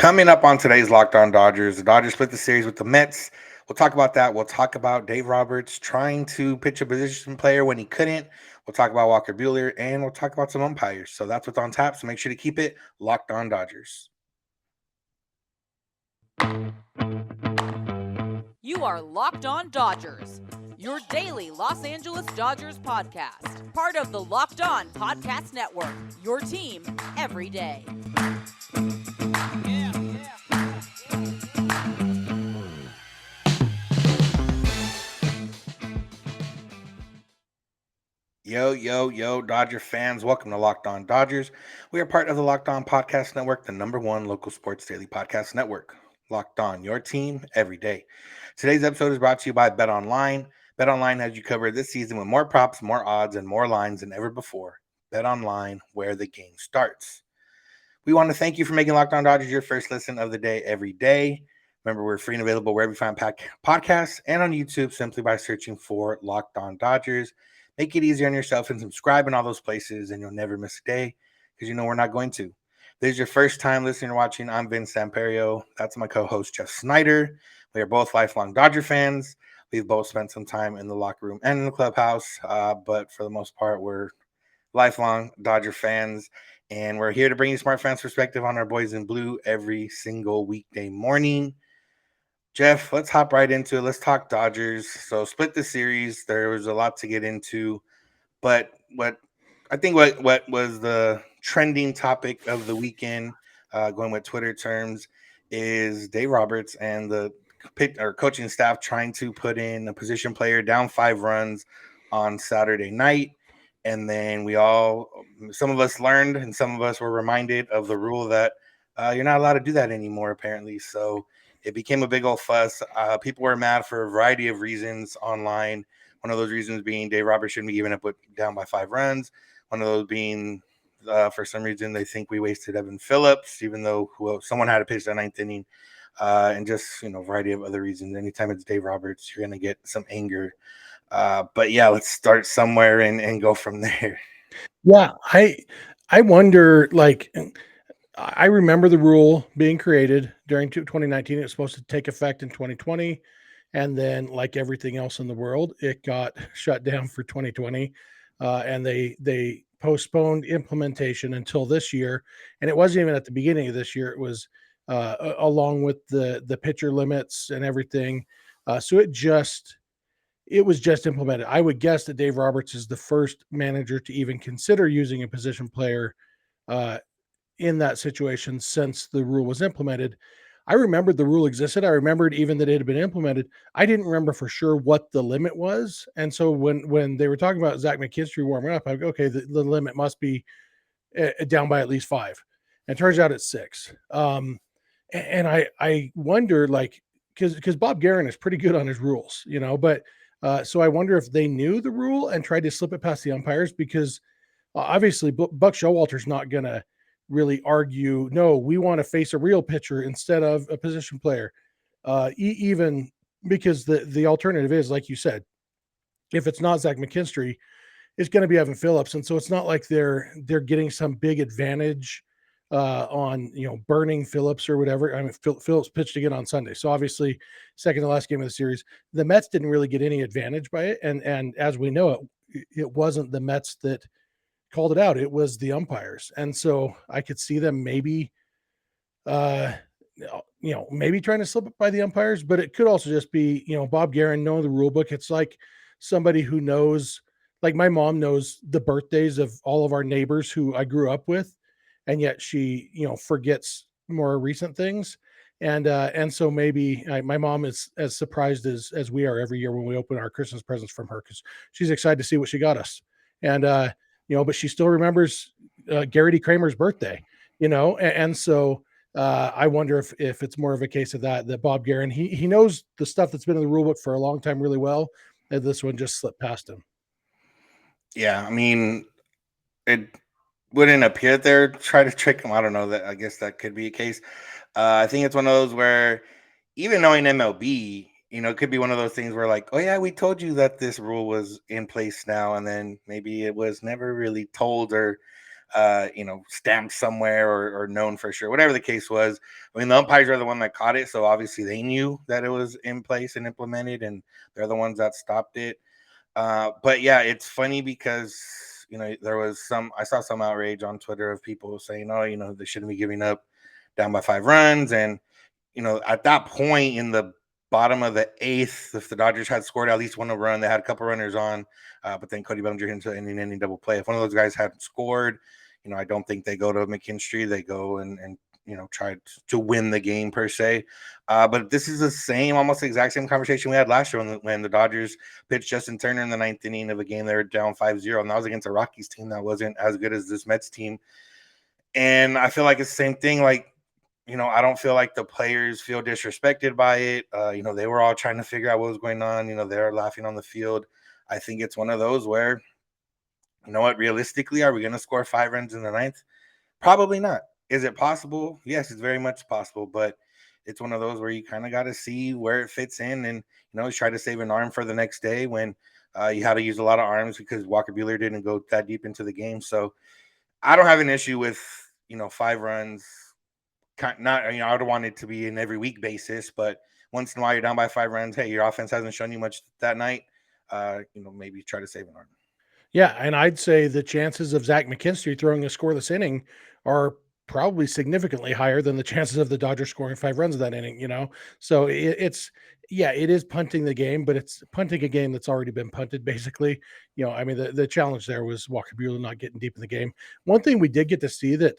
Coming up on today's Locked On Dodgers, the Dodgers split the series with the Mets. We'll talk about that. We'll talk about Dave Roberts trying to pitch a position player when he couldn't. We'll talk about Walker Buehler, and we'll talk about some umpires. So that's what's on tap. So make sure to keep it Locked On Dodgers. You are Locked On Dodgers, your daily Los Angeles Dodgers podcast. Part of the Locked On Podcast Network, your team every day. Yo, Dodger fans. Welcome to Locked On Dodgers. We are part of the Locked On Podcast Network, the #1 local sports daily podcast network. Locked On, your team every day. Today's episode is brought to you by BetOnline. BetOnline has you covered this season with more props, more odds, and more lines than ever before. BetOnline, where the game starts. We want to thank you for making Locked On Dodgers your first listen of the day every day. Remember, we're free and available wherever you find podcasts and on YouTube simply by searching for Locked On Dodgers. Make it easier on yourself and subscribe in all those places, and you'll never miss a day because you know we're not going to. If this is your first time listening or watching, I'm Vince Samperio. That's my co-host, Jeff Snider. We are both lifelong Dodger fans. We've both spent some time in the locker room and in the clubhouse, but for the most part, we're lifelong Dodger fans, and we're here to bring you smart fans' perspective on our boys in blue every single weekday morning. Jeff, let's hop right into it. Let's talk Dodgers. So split the series. There was a lot to get into, but what was the trending topic of the weekend, going with Twitter terms, is Dave Roberts and the coaching staff trying to put in a position player down 5 runs on Saturday night. And then some of us learned and some of us were reminded of the rule that you're not allowed to do that anymore, apparently. So it became a big old fuss. People were mad for a variety of reasons online. One of those reasons being Dave Roberts shouldn't be given up down by 5 runs. One of those being, for some reason, they think we wasted Evan Phillips, even though someone had to pitch that 9th inning. And just, a variety of other reasons. Anytime it's Dave Roberts, you're going to get some anger. But yeah, let's start somewhere and go from there. Yeah, I wonder, I remember the rule being created during 2019. It was supposed to take effect in 2020. And then, like everything else in the world, it got shut down for 2020. And they postponed implementation until this year. And it wasn't even at the beginning of this year. It was along with the pitcher limits and everything. So it was just implemented. I would guess that Dave Roberts is the first manager to even consider using a position player in that situation since the rule was implemented. I remembered the rule existed. I remembered even that it had been implemented. I didn't remember for sure what the limit was. And so when they were talking about Zach McKinstry warming up, I go, okay, the limit must be down by at least 5. And it turns out it's 6. And I wonder, because Bob Guerin is pretty good on his rules, but so I wonder if they knew the rule and tried to slip it past the umpires, because obviously Buck Showalter's not going to really argue, no, we want to face a real pitcher instead of a position player, even because the alternative is, like you said, if it's not Zach McKinstry, it's going to be Evan Phillips. And so it's not like they're getting some big advantage on burning Phillips or whatever. I mean, Phillips pitched again on Sunday, so obviously second to last game of the series. The Mets didn't really get any advantage by it, and as we know, it wasn't the Mets that called it out; it was the umpires. And so I could see them maybe, maybe trying to slip it by the umpires, but it could also just be Bob Guerin knowing the rule book. It's like somebody who knows, like my mom knows the birthdays of all of our neighbors who I grew up with, and yet she, forgets more recent things. And so maybe my mom is as surprised as we are every year when we open our Christmas presents from her, because she's excited to see what she got us. And, but she still remembers Garrity Kramer's birthday, and so I wonder if it's more of a case of that Bob Guerin, he knows the stuff that's been in the rule book for a long time really well, and this one just slipped past him. Yeah, I mean, it wouldn't appear they're trying to trick him. I don't know. I guess that could be a case. I think it's one of those where, even knowing MLB, it could be one of those things where, like, oh yeah, we told you that this rule was in place now, and then maybe it was never really told, or stamped somewhere or known for sure, whatever the case was. I mean, the umpires are the one that caught it, so obviously they knew that it was in place and implemented, and they're the ones that stopped it. But yeah, it's funny because there was I saw some outrage on Twitter of people saying, oh, they shouldn't be giving up down by 5 runs, and at that point in the bottom of the eighth, if the Dodgers had scored at least one run, they had a couple runners on, but then Cody Bellinger hit into an inning double play. If one of those guys hadn't scored, I don't think they go to McKinstry. They go and try to win the game per se. But this is the same, almost the exact same conversation we had last year when the Dodgers pitched Justin Turner in the ninth inning of a game they were down 5-0, and that was against a Rockies team that wasn't as good as this Mets team. And I feel like it's the same thing. Like, I don't feel like the players feel disrespected by it. They were all trying to figure out what was going on. They're laughing on the field. I think it's one of those where, realistically, are we going to score 5 runs in the ninth? Probably not. Is it possible? Yes, it's very much possible, but it's one of those where you kind of got to see where it fits in and, try to save an arm for the next day when you had to use a lot of arms because Walker Buehler didn't go that deep into the game. So I don't have an issue with, 5 runs. Not, I don't want it to be an every week basis, but once in a while you're down by 5 runs. Hey, your offense hasn't shown you much that night. Maybe try to save an arm. Yeah, and I'd say the chances of Zach McKinstry throwing a scoreless inning are probably significantly higher than the chances of the Dodgers scoring 5 runs of that inning. So it is punting the game, but it's punting a game that's already been punted, basically. I mean, the challenge there was Walker Buehler not getting deep in the game. One thing we did get to see that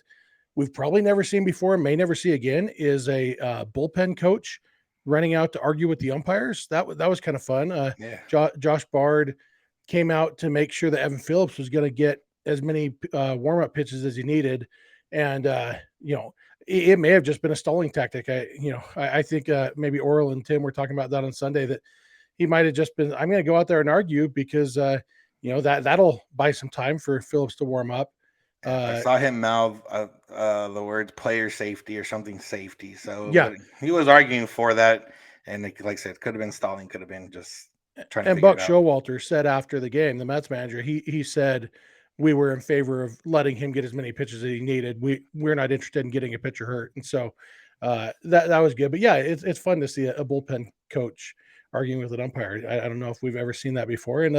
we've probably never seen before, may never see again, is a bullpen coach running out to argue with the umpires. That was kind of fun. Josh Bard came out to make sure that Evan Phillips was going to get as many warm-up pitches as he needed. And, it may have just been a stalling tactic. I think maybe Oral and Tim were talking about that on Sunday, that he might have just been, I'm going to go out there and argue because, that'll buy some time for Phillips to warm up. I saw him mouth the words player safety or something safety. So yeah, he was arguing for that. And like I said, could have been stalling, could have been just trying to and figure Buck it out. Showalter said after the game, the Mets manager, he said we were in favor of letting him get as many pitches as he needed. We're not interested in getting a pitcher hurt, and so that was good. But yeah, it's fun to see a bullpen coach arguing with an umpire. I don't know if we've ever seen that before, and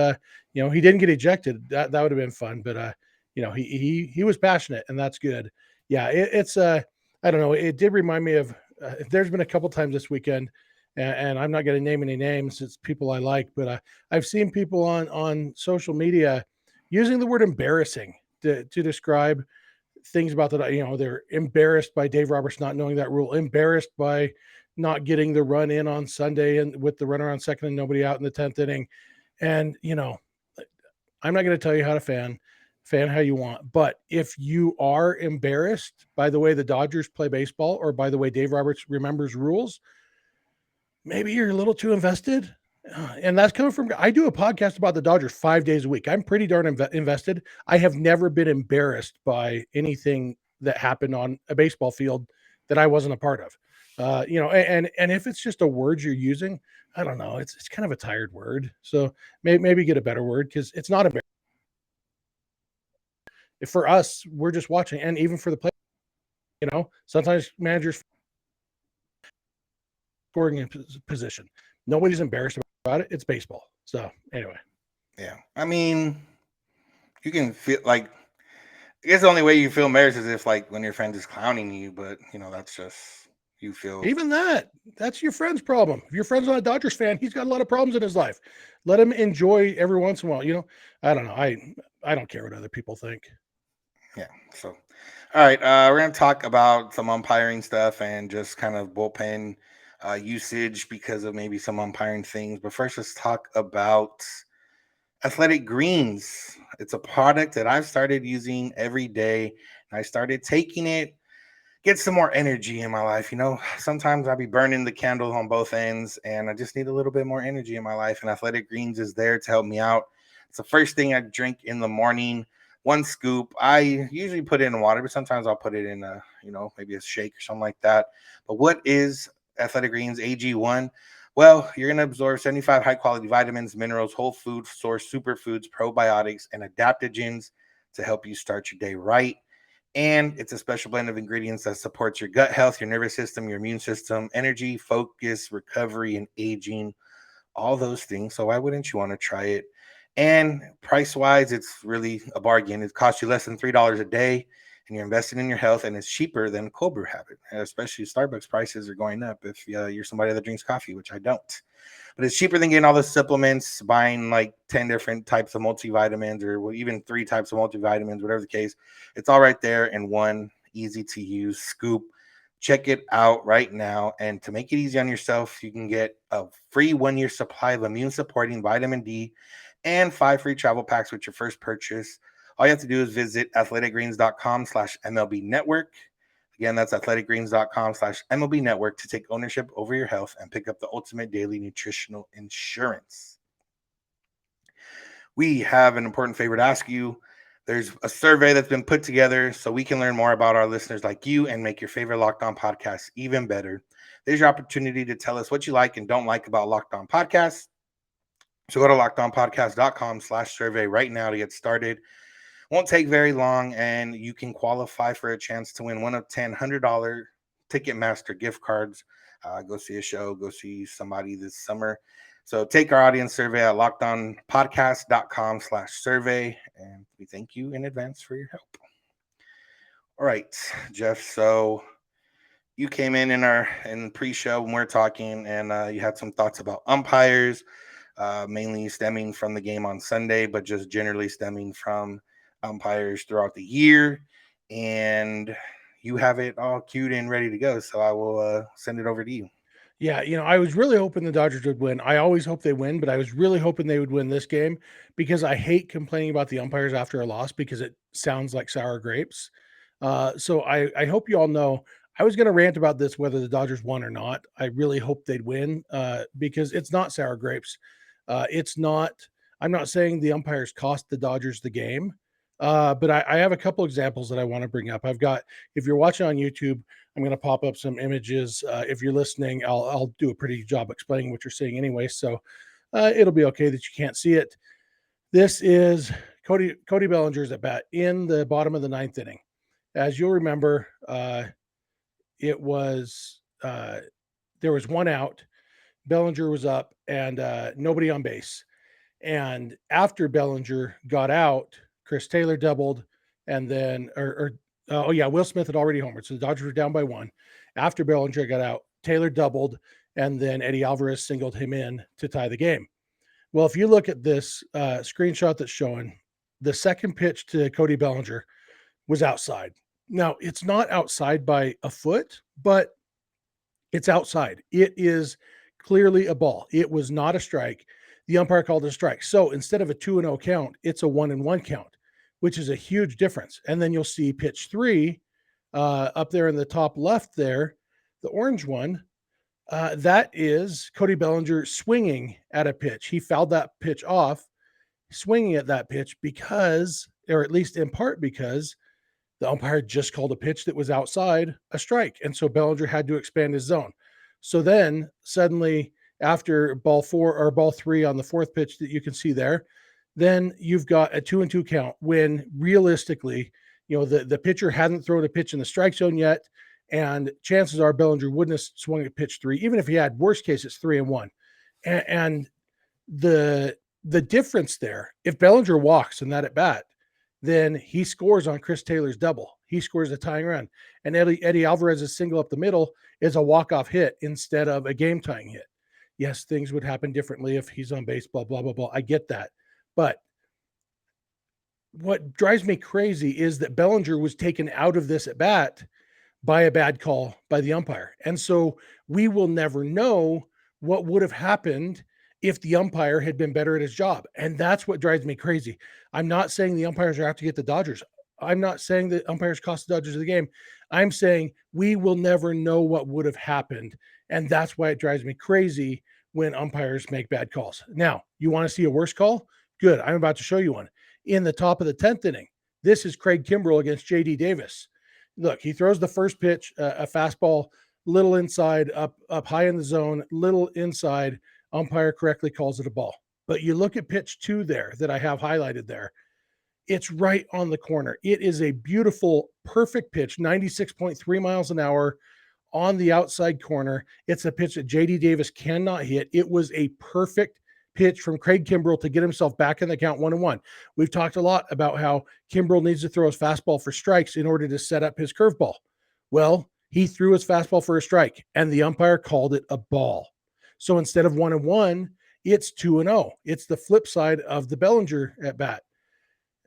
he didn't get ejected. That would have been fun, but he was passionate, and that's good. Yeah, it's I don't know. It did remind me of. There's been a couple times this weekend. And I'm not going to name any names. It's people I like, but I've seen people on social media using the word embarrassing to describe things about that. They're embarrassed by Dave Roberts not knowing that rule, embarrassed by not getting the run in on Sunday and with the runner on second and nobody out in the 10th inning. And, I'm not going to tell you how to fan how you want, but if you are embarrassed by the way the Dodgers play baseball or by the way Dave Roberts remembers rules, maybe you're a little too invested. And that's coming from, I do a podcast about the Dodgers 5 days a week. I'm pretty darn invested. I have never been embarrassed by anything that happened on a baseball field that I wasn't a part of. And if it's just a word you're using, I don't know. It's kind of a tired word. So maybe get a better word, because it's not embarrassing. For us, we're just watching. And even for the players, sometimes managers scoring in position. Nobody's embarrassed about it. It's baseball. So anyway. Yeah. I mean, you can feel like, I guess the only way you feel embarrassed is if like when your friend is clowning you, but that's just, you feel. Even that's your friend's problem. If your friend's not a Dodgers fan, he's got a lot of problems in his life. Let him enjoy every once in a while. I don't know. I don't care what other people think. Yeah. So, all right. We're going to talk about some umpiring stuff and just kind of bullpen usage because of maybe some umpiring things. But first, let's talk about Athletic Greens. It's a product that I've started using every day. And I started taking it, get some more energy in my life. Sometimes I'll be burning the candle on both ends and I just need a little bit more energy in my life. And Athletic Greens is there to help me out. It's the first thing I drink in the morning. 1 scoop. I usually put it in water, but sometimes I'll put it in maybe a shake or something like that. But what is Athletic Greens AG1? Well, you're going to absorb 75 high-quality vitamins, minerals, whole food source superfoods, probiotics, and adaptogens to help you start your day right. And it's a special blend of ingredients that supports your gut health, your nervous system, your immune system, energy, focus, recovery, and aging, all those things. So why wouldn't you want to try it? And price wise, it's really a bargain. It costs you less than $3 a day, and you're investing in your health, and it's cheaper than cold brew habit. And especially Starbucks prices are going up if you're somebody that drinks coffee, which I don't. But it's cheaper than getting all the supplements, buying like 10 different types of multivitamins or even three types of multivitamins, whatever the case. It's all right there in one easy to use scoop. Check it out right now. And to make it easy on yourself, you can get a free 1 year supply of immune supporting vitamin D and 5 free travel packs with your first purchase. All you have to do is visit athleticgreens.com/MLB network. Again, that's athleticgreens.com/MLB network to take ownership over your health and pick up the ultimate daily nutritional insurance. We have an important favor to ask you. There's a survey that's been put together so we can learn more about our listeners like you and make your favorite Locked On podcast even better. There's your opportunity to tell us what you like and don't like about Locked On Podcasts. So go to lockedonpodcast.com/survey right now to get started. Won't take very long, and you can qualify for a chance to win one of 10 $100 Ticketmaster gift cards. Go see a show, go see somebody this summer. So take our audience survey at lockedonpodcast.com/survey, and we thank you in advance for your help. All right, Jeff. So you came in the pre-show when we are talking, and you had some thoughts about umpires, mainly stemming from the game on Sunday, but just generally stemming from umpires throughout the year. And you have it all queued and ready to go. So I will send it over to you. Yeah, I was really hoping the Dodgers would win. I always hope they win, but I was really hoping they would win this game because I hate complaining about the umpires after a loss because it sounds like sour grapes. So I hope you all know I was going to rant about this whether the Dodgers won or not. I really hope they'd win because it's not sour grapes. It's not. I'm not saying the umpires cost the Dodgers the game, but I have a couple examples that I want to bring up. If you're watching on YouTube, I'm going to pop up some images. If you're listening, I'll do a pretty job explaining what you're seeing anyway. So it'll be okay that you can't see it. This is Cody Bellinger's at bat in the bottom of the ninth inning. As you'll remember, it was there was one out. Bellinger was up and nobody on base. And after Bellinger got out, Chris Taylor doubled, and then Will Smith had already homered, so the Dodgers were down by one. After Bellinger got out, Taylor doubled, and then Eddie Alvarez singled him in to tie the game. Well, if you look at this screenshot that's showing, the second pitch to Cody Bellinger was outside. Now, it's not outside by a foot, but it's outside. It is clearly a ball. It was not a strike. The umpire called it a strike. So instead of a 2-0 count, it's a 1-1 count, which is a huge difference. And then you'll see pitch 3 up there in the top left there, the orange one. That is Cody Bellinger swinging at a pitch. He fouled that pitch off, swinging at that pitch because, or at least in part because, the umpire just called a pitch that was outside a strike. And so Bellinger had to expand his zone. So then suddenly, after ball 3 on the fourth pitch that you can see there, then you've got a 2-2 count when realistically, the pitcher hadn't thrown a pitch in the strike zone yet. And chances are Bellinger wouldn't have swung at pitch 3. Even if he had, worst case, it's 3-1. And the difference there, if Bellinger walks in that at bat, then he scores on Chris Taylor's double. He scores a tying run. And Eddie Alvarez's single up the middle is a walk-off hit instead of a game-tying hit. Yes, things would happen differently if he's on base, blah, blah, blah, blah. I get that. But what drives me crazy is that Bellinger was taken out of this at bat by a bad call by the umpire. And so we will never know what would have happened if the umpire had been better at his job. And that's what drives me crazy. I'm not saying the umpires are out to get the Dodgers. I'm not saying that umpires cost the Dodgers the game. I'm saying we will never know what would have happened. And that's why it drives me crazy when umpires make bad calls. Now, you want to see a worse call? Good. I'm about to show you one. In the top of the 10th inning, this is Craig Kimbrell against J.D. Davis. Look, he throws the first pitch, a fastball, little inside, up high in the zone, little inside. Umpire correctly calls it a ball. But you look at pitch 2 there that I have highlighted there. It's right on the corner. It is a beautiful, perfect pitch, 96.3 miles an hour on the outside corner. It's a pitch that JD Davis cannot hit. It was a perfect pitch from Craig Kimbrell to get himself back in the count 1-1. We've talked a lot about how Kimbrell needs to throw his fastball for strikes in order to set up his curveball. Well, he threw his fastball for a strike, and the umpire called it a ball. So instead of 1-1, it's 2-0. It's the flip side of the Bellinger at bat.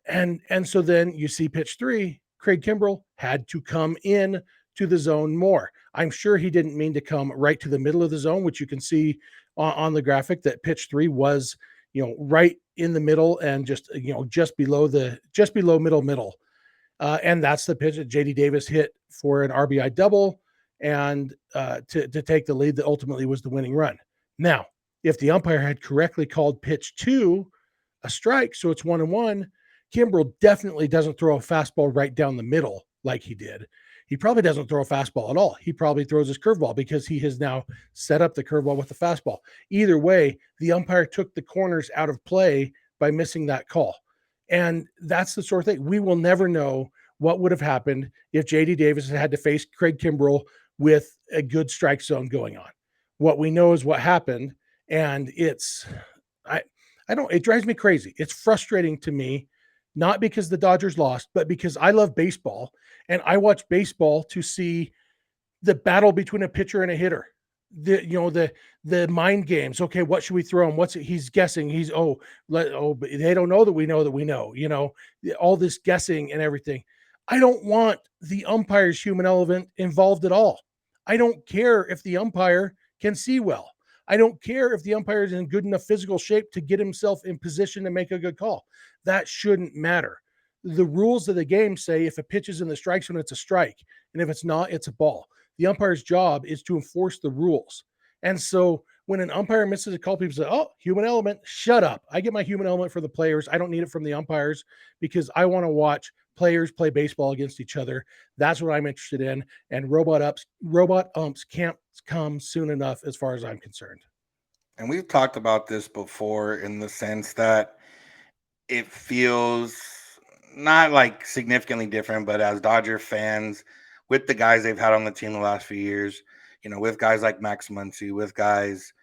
And so then you see pitch 3, Craig Kimbrell had to come in to the zone more. I'm sure he didn't mean to come right to the middle of the zone, which you can see on the graphic that pitch 3 was, right in the middle and just below middle. And that's the pitch that JD Davis hit for an RBI double and to take the lead that ultimately was the winning run. Now, if the umpire had correctly called pitch 2 a strike, so it's 1-1, Kimbrell definitely doesn't throw a fastball right down the middle like he did. He probably doesn't throw a fastball at all. He probably throws his curveball because he has now set up the curveball with the fastball. Either way, the umpire took the corners out of play by missing that call. And that's the sort of thing. We will never know what would have happened if JD Davis had to face Craig Kimbrell with a good strike zone going on. What we know is what happened. And it drives me crazy. It's frustrating to me, not because the Dodgers lost, but because I love baseball and I watch baseball to see the battle between a pitcher and a hitter. The mind games. Okay, what should we throw him? He's guessing. But they don't know that we know. All this guessing and everything. I don't want the umpire's human element involved at all. I don't care if the umpire can see well. I don't care if the umpire is in good enough physical shape to get himself in position to make a good call. That shouldn't matter. The rules of the game say if a pitch is in the strike zone, it's a strike. And if it's not, it's a ball. The umpire's job is to enforce the rules. And so when an umpire misses a call, people say, oh, human element, shut up. I get my human element for the players. I don't need it from the umpires because I want to watch players play baseball against each other. That's what I'm interested in. And robot umps can't come soon enough as far as I'm concerned. And we've talked about this before in the sense that it feels not like significantly different, but as Dodger fans, with the guys they've had on the team the last few years, with guys like Max Muncy, with guys,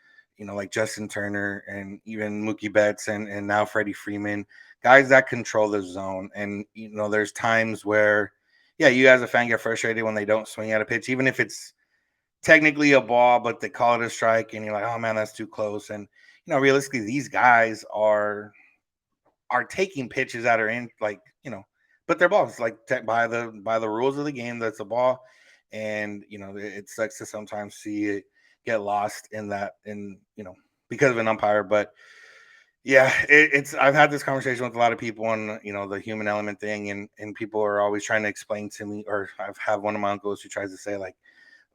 like Justin Turner and even Mookie Betts and now Freddie Freeman, guys that control the zone. And, there's times where, yeah, you as a fan get frustrated when they don't swing at a pitch, even if it's technically a ball, but they call it a strike and you're like, oh man, that's too close. And, realistically, these guys are taking pitches that are in but they're balls by the rules of the game. That's a ball. And, it sucks to sometimes see it get lost in that, because of an umpire. But yeah, I've had this conversation with a lot of people on, the human element thing, and people are always trying to explain to me, or I've had one of my uncles who tries to say like,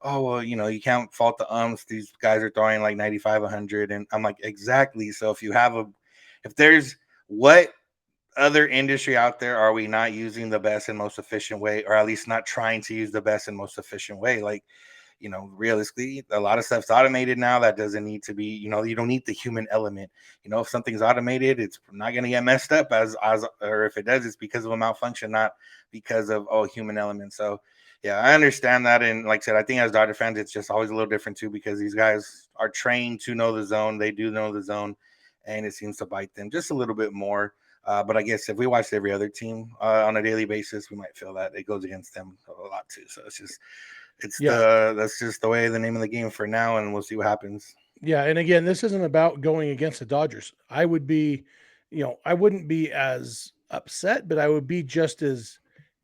oh, well, you can't fault the umps. These guys are throwing like 95, 100. And I'm like, exactly. So if there's what other industry out there are we not using the best and most efficient way, or at least not trying to use the best and most efficient way? Like, realistically, a lot of stuff's automated now. That doesn't need to be, you don't need the human element. If something's automated, it's not going to get messed up or if it does, it's because of a malfunction, not because of, human element. So yeah, I understand that. And like I said, I think as Dodger fans, it's just always a little different too, because these guys are trained to know the zone. They do know the zone, and it seems to bite them just a little bit more. But I guess if we watched every other team on a daily basis, we might feel that it goes against them a lot too. So that's just the way, the name of the game for now, and we'll see what happens. Yeah, and again, this isn't about going against the Dodgers. I wouldn't be as upset, but I would be just as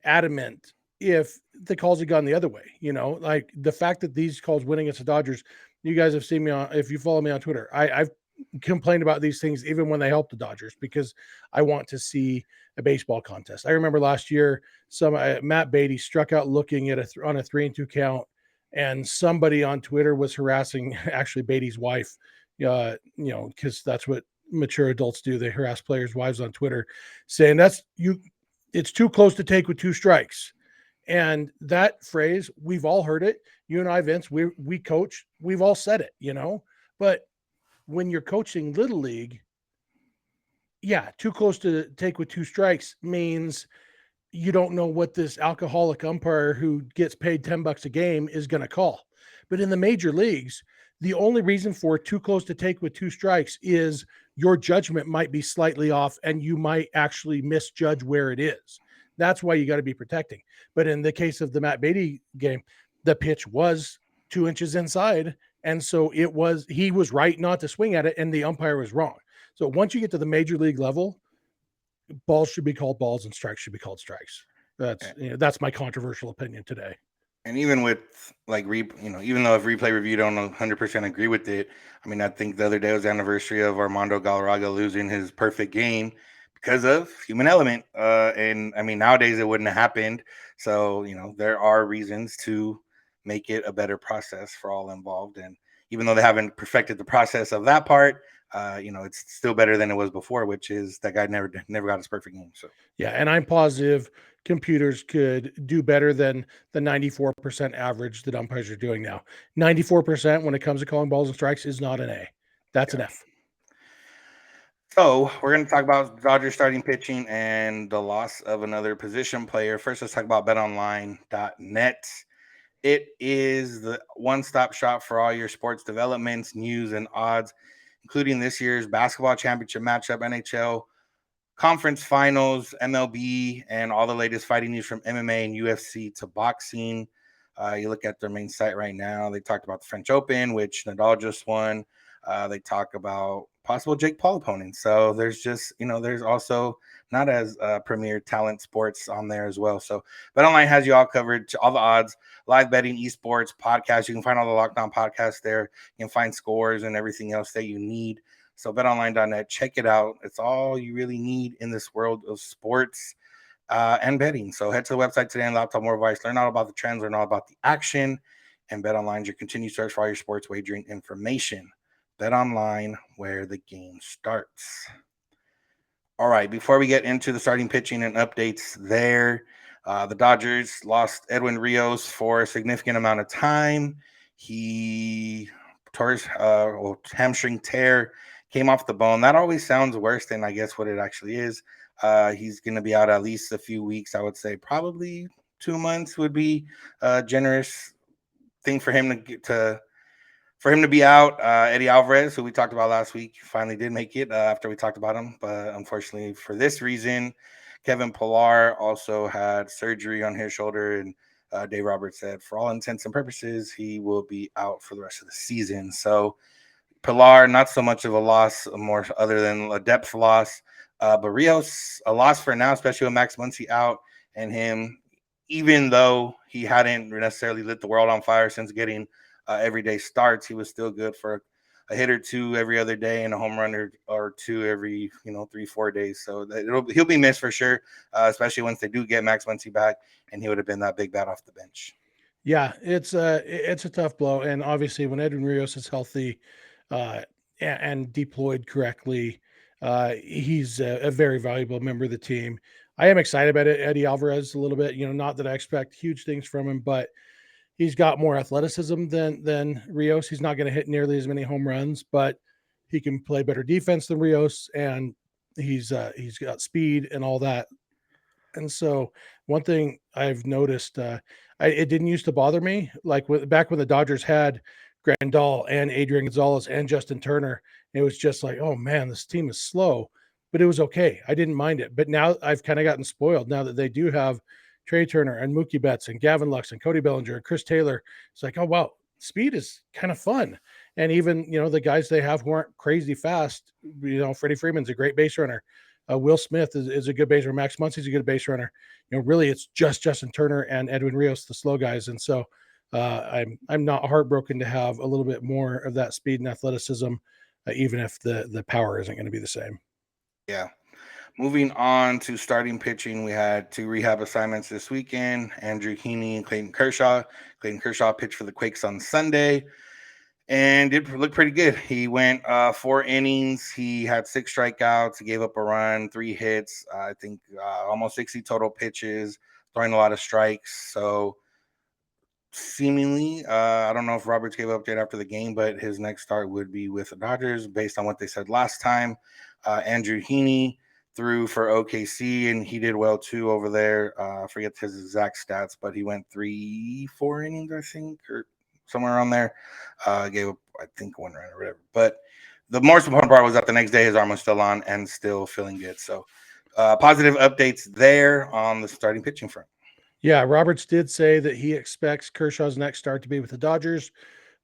adamant if the calls had gone the other way. Like the fact that these calls went against the Dodgers. You guys have seen me if you follow me on Twitter, I've complained about these things even when they help the Dodgers, because I want to see a baseball contest. I remember last year, Matt Beatty struck out looking at on a 3-2 count, and somebody on Twitter was harassing actually Beatty's wife, because that's what mature adults do. They harass players' wives on Twitter, saying it's too close to take with 2 strikes. And that phrase, we've all heard it. You and I, Vince, we coach, we've all said it, but when you're coaching Little League, Yeah, too close to take with two strikes means you don't know what this alcoholic umpire who gets paid $10 a game is going to call. But in the major leagues, the only reason for too close to take with two strikes is your judgment might be slightly off and you might actually misjudge where it is. That's why you got to be protecting. But in the case of the Matt Beatty game, the pitch was 2 inches inside. And so he was right not to swing at it, and the umpire was wrong. So once you get to the major league level, balls should be called balls and strikes should be called strikes. That's my controversial opinion today. And even with like even though if replay review don't 100% agree with it, I mean, I think the other day was the anniversary of Armando Galarraga losing his perfect game because of human element. And I mean, nowadays it wouldn't have happened. So there are reasons to make it a better process for all involved. And even though they haven't perfected the process of that part, it's still better than it was before, which is that guy never got his perfect game. So Yeah, and I'm positive computers could do better than the 94% average that umpires are doing now. 94% when it comes to calling balls and strikes is not an A. That's an yeah. F. So we're going to talk about Dodgers starting pitching and the loss of another position player. First, let's talk about BetOnline.net. It is the one-stop shop for all your sports developments, news, and odds, including this year's basketball championship matchup, NHL conference finals, MLB, and all the latest fighting news from MMA and UFC to boxing. You look at their main site right now. They talked about the French Open, which Nadal just won. They talk about possible Jake Paul opponents. So there's just, there's also not as premier talent sports on there as well. So BetOnline has you all covered, all the odds, live betting, esports, podcasts. You can find all the Locked On podcasts there. You can find scores and everything else that you need. So betonline.net, check it out. It's all you really need in this world of sports and betting. So head to the website today and laptop more advice. Learn all about the trends, learn all about the action. And BetOnline is your continued search for all your sports wagering information. BetOnline, where the game starts. All right, before we get into the starting pitching and updates there, the Dodgers lost Edwin Rios for a significant amount of time. He tore his hamstring tear, came off the bone. That always sounds worse than I guess what it actually is. He's going to be out at least a few weeks. I would say probably 2 months would be a generous thing for him to get to for him to be out. Eddie Alvarez, who we talked about last week, finally did make it after we talked about him. But unfortunately, for this reason, Kevin Pillar also had surgery on his shoulder. And Dave Roberts said, for all intents and purposes, he will be out for the rest of the season. So Pilar, not so much of a loss, more other than a depth loss. But Rios, a loss for now, especially with Max Muncy out and him, even though he hadn't necessarily lit the world on fire since getting everyday starts, he was still good for a hit or two every other day and a home run or two every 3-4 days. So he'll be missed for sure, especially once they do get Max Muncy back, and he would have been that big bat off the bench. Yeah, it's a tough blow, and obviously when Edwin Rios is healthy, and deployed correctly, he's a very valuable member of the team. I am excited about Eddie Alvarez a little bit. Not that I expect huge things from him, but he's got more athleticism than Rios. He's not going to hit nearly as many home runs, but he can play better defense than Rios, and he's got speed and all that. And so one thing I've noticed, it didn't used to bother me, like back when the Dodgers had Grandal and Adrian Gonzalez and Justin Turner. It was just like, oh man, this team is slow, but it was okay. I didn't mind it. But now I've kind of gotten spoiled now that they do have Trey Turner and Mookie Betts and Gavin Lux and Cody Bellinger and Chris Taylor. It's like, oh wow, speed is kind of fun. And even the guys they have who aren't crazy fast. Freddie Freeman's a great base runner. Will Smith is a good base runner. Max Muncy's a good base runner. Really, it's just Justin Turner and Edwin Rios, the slow guys. And so I'm not heartbroken to have a little bit more of that speed and athleticism, even if the power isn't going to be the same. Yeah. Moving on to starting pitching, we had two rehab assignments this weekend. Andrew Heaney and Clayton Kershaw. Clayton Kershaw pitched for the Quakes on Sunday and did look pretty good. He went 4 innings. He had 6 strikeouts. He gave up a run, 3 hits. I think almost 60 total pitches, throwing a lot of strikes. So seemingly, I don't know if Roberts gave an update after the game, but his next start would be with the Dodgers based on what they said last time. Andrew Heaney threw for OKC, and he did well too over there. I forget his exact stats, but he went 4 innings, I think, or somewhere around there. Gave up, I think, 1 run or whatever. But the most important part was that the next day his arm was still on and still feeling good. So positive updates there on the starting pitching front. Yeah, Roberts did say that he expects Kershaw's next start to be with the Dodgers,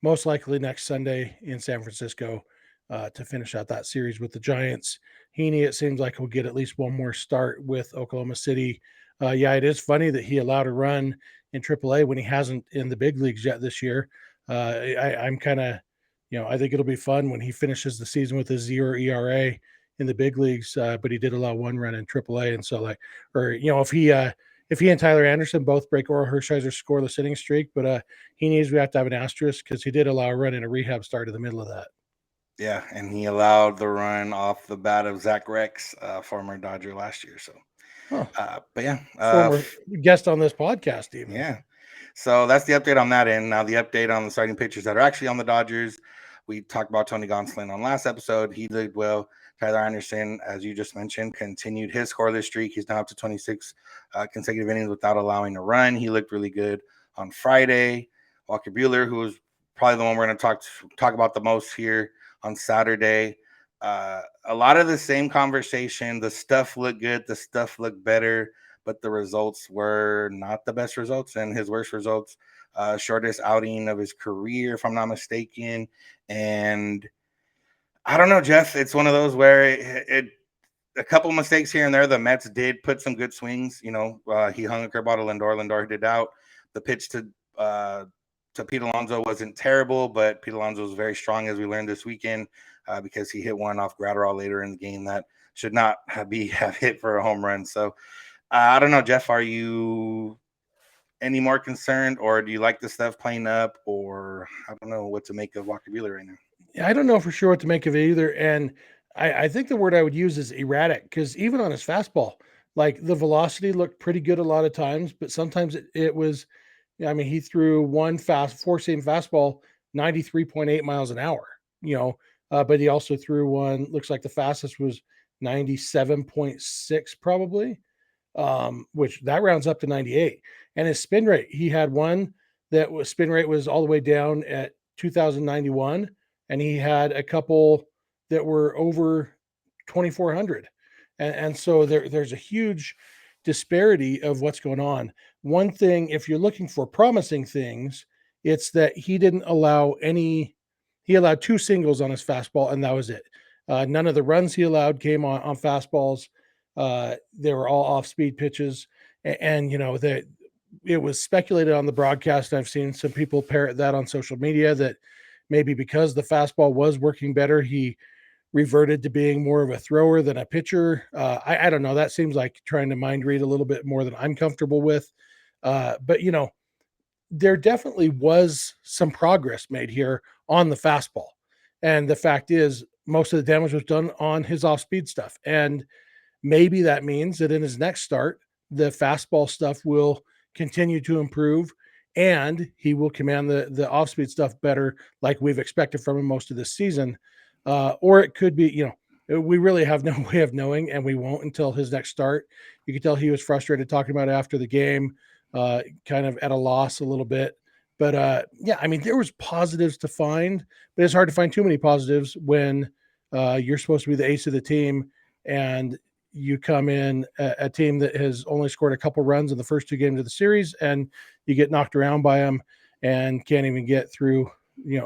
most likely next Sunday in San Francisco to finish out that series with the Giants. Heaney, it seems like he'll get at least one more start with Oklahoma City. Yeah, it is funny that he allowed a run in AAA when he hasn't in the big leagues yet this year. I'm kind of, I think it'll be fun when he finishes the season with a 0 ERA in the big leagues. But he did allow one run in AAA, and so if he and Tyler Anderson both break Oral Hershiser's scoreless inning streak, but we have to have an asterisk because he did allow a run in a rehab start in the middle of that. Yeah, and he allowed the run off the bat of Zach Rex, former Dodger last year. So, but yeah, former guest on this podcast, even. Yeah. So that's the update on that end. Now the update on the starting pitchers that are actually on the Dodgers. We talked about Tony Gonsolin on last episode. He did well. Tyler Anderson, as you just mentioned, continued his scoreless streak. He's now up to 26 consecutive innings without allowing a run. He looked really good on Friday. Walker Buehler, who was probably the one we're going to talk about the most here on Saturday. A lot of the same conversation. The stuff looked good. The stuff looked better, but the results were not the best results, and his worst results, shortest outing of his career, if I'm not mistaken. And I don't know, Jeff. It's one of those where a couple mistakes here and there. The Mets did put some good swings. He hung a curveball to Lindor. Lindor hit it out. The pitch to Pete Alonso wasn't terrible, but Pete Alonso was very strong, as we learned this weekend, because he hit one off Gratterall later in the game that should not have hit for a home run. So I don't know, Jeff. Are you any more concerned, or do you like the stuff playing up, or I don't know what to make of Walker Buehler right now? I don't know for sure what to make of it either. And I think the word I would use is erratic, because even on his fastball, like the velocity looked pretty good a lot of times, but sometimes it was, he threw one four-seam fastball, 93.8 miles an hour, but he also threw one, looks like the fastest was 97.6 probably, which that rounds up to 98. And his spin rate, he had one that was spin rate was all the way down at 2091, and he had a couple that were over 2400. And so there's a huge disparity of what's going on. One thing, if you're looking for promising things, it's that he allowed 2 singles on his fastball, and that was it. None of the runs he allowed came on fastballs. They were all off-speed pitches, and it was speculated on the broadcast. I've seen some people parrot that on social media that maybe because the fastball was working better, he reverted to being more of a thrower than a pitcher. I don't know. That seems like trying to mind read a little bit more than I'm comfortable with. But there definitely was some progress made here on the fastball. And the fact is, most of the damage was done on his off-speed stuff. And maybe that means that in his next start, the fastball stuff will continue to improve and he will command the off-speed stuff better, like we've expected from him most of this season. Or it could be, we really have no way of knowing, and we won't until his next start. You could tell he was frustrated talking about it after the game, kind of at a loss a little bit. But there was positives to find, but it's hard to find too many positives when you're supposed to be the ace of the team and you come in a team that has only scored a couple runs in the first 2 games of the series, and you get knocked around by them and can't even get through,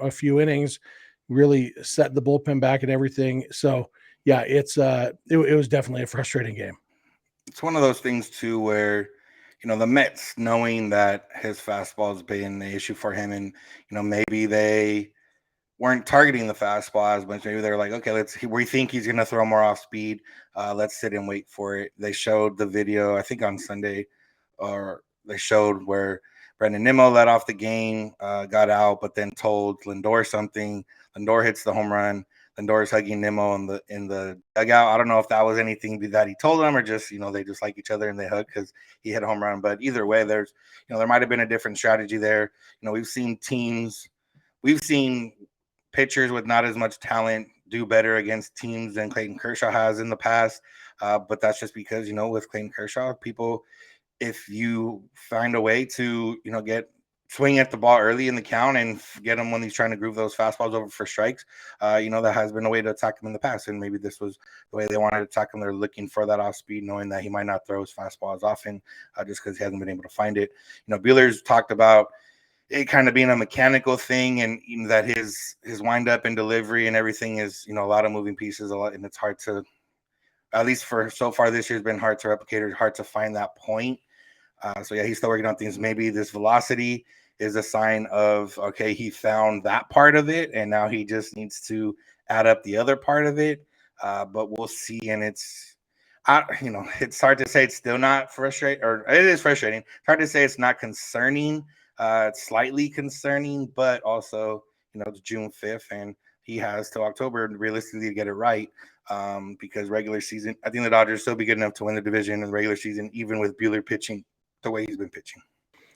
a few innings, really set the bullpen back and everything. So yeah, it was definitely a frustrating game. It's one of those things too, where, the Mets, knowing that his fastball has been the issue for him, and, maybe they weren't targeting the fastball as much. Maybe they're like, okay, we think he's going to throw more off speed. Let's sit and wait for it. They showed the video, I think on Sunday, or they showed where Brandon Nimmo led off the game, got out, but then told Lindor something. Lindor hits the home run. Lindor is hugging Nimmo in the dugout. I don't know if that was anything that he told him, or just, they just like each other and they hug because he hit a home run. But either way, there might have been a different strategy there. We've seen pitchers with not as much talent do better against teams than Clayton Kershaw has in the past. But that's just because, with Clayton Kershaw, people, if you find a way to, get swing at the ball early in the count and get him when he's trying to groove those fastballs over for strikes, that has been a way to attack him in the past. And maybe this was the way they wanted to attack him. They're looking for that off speed, knowing that he might not throw his fastball as often just because he hasn't been able to find it. Buehler's talked about it kind of being a mechanical thing, and that his wind up and delivery and everything is, a lot of moving pieces, a lot, and it's hard to, at least for so far this year's been hard to replicate or hard to find that point. So yeah, he's still working on things. Maybe this velocity is a sign of, okay, he found that part of it, and now he just needs to add up the other part of it. But we'll see. And it's hard to say it's still not frustrating, or it is frustrating. It's hard to say it's not concerning. It's slightly concerning, but also, it's June 5th, and he has till October realistically to get it right. Because regular season, I think the Dodgers still be good enough to win the division in the regular season, even with Buehler pitching the way he's been pitching.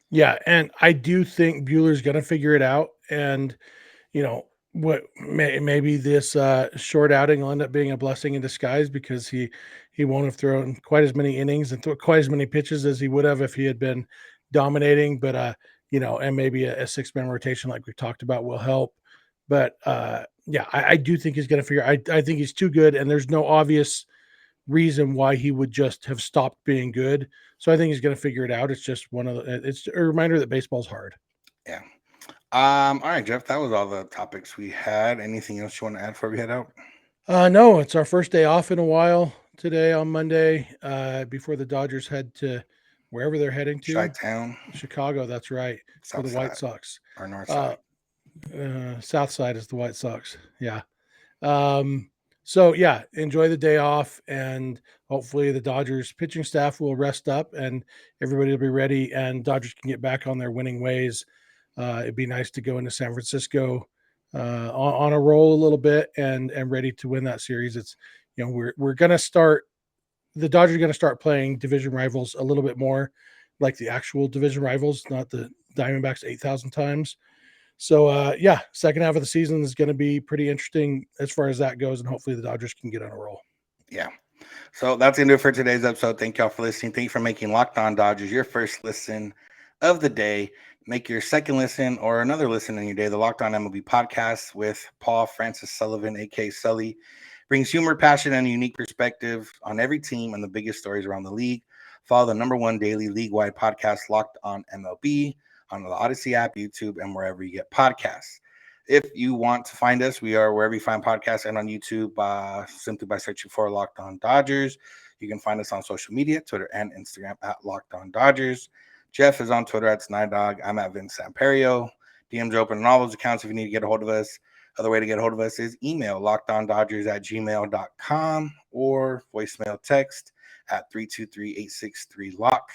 Yeah, and I do think Buehler's going to figure it out. And, maybe this short outing will end up being a blessing in disguise, because he won't have thrown quite as many innings and quite as many pitches as he would have if he had been dominating. But, and maybe a 6-man rotation like we've talked about will help. But, yeah, I do think he's going to figure. I think he's too good, and there's no obvious reason why he would just have stopped being good. So I think he's going to figure it out. It's just it's a reminder that baseball's hard. Yeah. All right, Jeff, that was all the topics we had. Anything else you want to add before we head out? No, it's our first day off in a while today on Monday, before the Dodgers head to wherever they're heading to. Chi-town. Chicago, that's right. For the White Sox. Or north side. South side is the White Sox. Yeah. So yeah, enjoy the day off, and hopefully the Dodgers pitching staff will rest up and everybody will be ready, and Dodgers can get back on their winning ways. It'd be nice to go into San Francisco on a roll a little bit and ready to win that series. It's, we're going to start, the Dodgers are going to start playing division rivals a little bit more like the actual division rivals, not the Diamondbacks 8,000 times. So, yeah, second half of the season is going to be pretty interesting as far as that goes, and hopefully the Dodgers can get on a roll. Yeah. So that's going to do it for today's episode. Thank y'all for listening. Thank you for making Locked On Dodgers your first listen of the day. Make your second listen or another listen in your day. The Locked On MLB podcast with Paul Francis Sullivan, a.k.a. Sully, brings humor, passion, and a unique perspective on every team and the biggest stories around the league. Follow the #1 daily league-wide podcast, Locked On MLB, on the Odyssey app, YouTube, and wherever you get podcasts. If you want to find us, we are wherever you find podcasts and on YouTube simply by searching for Locked On Dodgers. You can find us on social media, Twitter and Instagram at Locked On Dodgers. Jeff is on Twitter at Snider. I'm at Vince Samperio. DMs are open on all those accounts if you need to get a hold of us. Other way to get a hold of us is email lockedondodgers@gmail.com or voicemail text at 323-863-LOCK.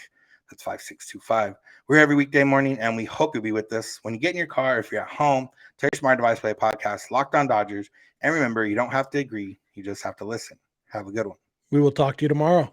That's 5625. We're every weekday morning, and we hope you'll be with us. When you get in your car, if you're at home, tell your smart device play podcast, Locked On Dodgers. And remember, you don't have to agree. You just have to listen. Have a good one. We will talk to you tomorrow.